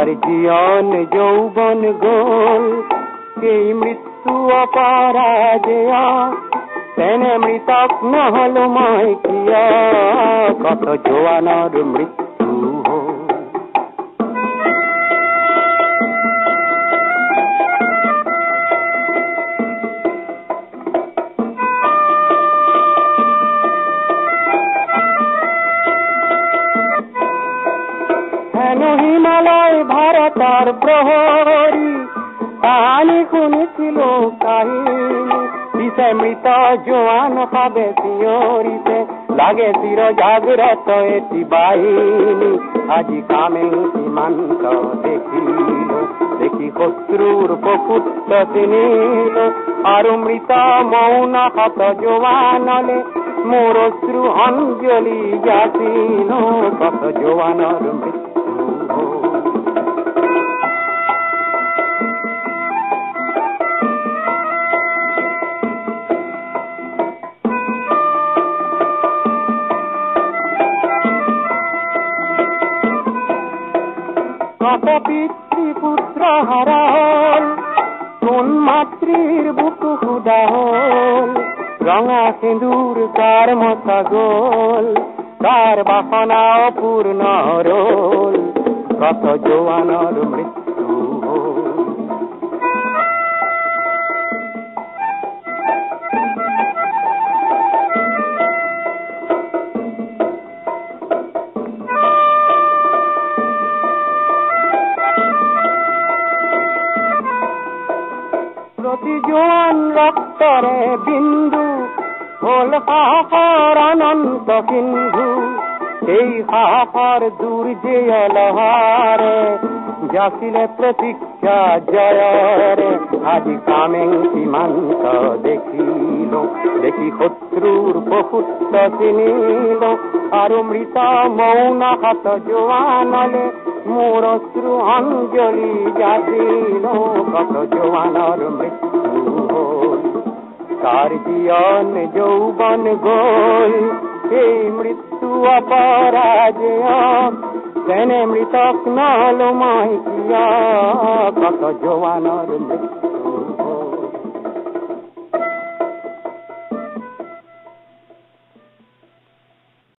তার জীবন যৌবন গোল এই মৃত্যু অপরাজেয় তেনে মৃতক নহল মাইকিয়া কত জোয়ানর মৃত্যু হেন হিমালয় ভারতার প্রহরী কাহানি শুনিছিল কাহিনী দিশে মৃত জোয়ান পাবে শিয়রিতে লাগে চির জাগ্রত এটি বাহিনী আজি কামে সীমান্ত দেখিল দেখি শত্রুর প্রকুত্ত চিনিল আৰু মৃত মৌন হত জোয়ানলে মোর অশ্রু অঞ্জলি যাচিল কত জোয়ানর মৃত্যু কত পিতৃপুত্র হারাল কোন মাতৃর বুকু হুদা হল রঙা সিঁদুর কার মশা গোল কার বাসনা অপূর্ণ রোল কত জোয়ানর মৃত্যু প্রতি জোয়ান রক্তরে বিন্দু হল হাহার অনন্ত সিন্ধু এই হাহার দূর যে লহারে যাচিলে প্রতীক্ষা জয়রে আজি কামে সীমান্ত দেখিল দেখি শত্রুর প্রকুত্ত চিনিল আৰু মৃত মৌন হত জোয়ানলে মোর অশ্রু অঞ্জলি যাচিল কত জোয়ানর মৃত্যু হল তার জীবন যৌবন গোল এই মৃত্যু অপরাজেয় তেনে মৃতক নহল মাইকিয়া কত জোয়ানর মৃত্যু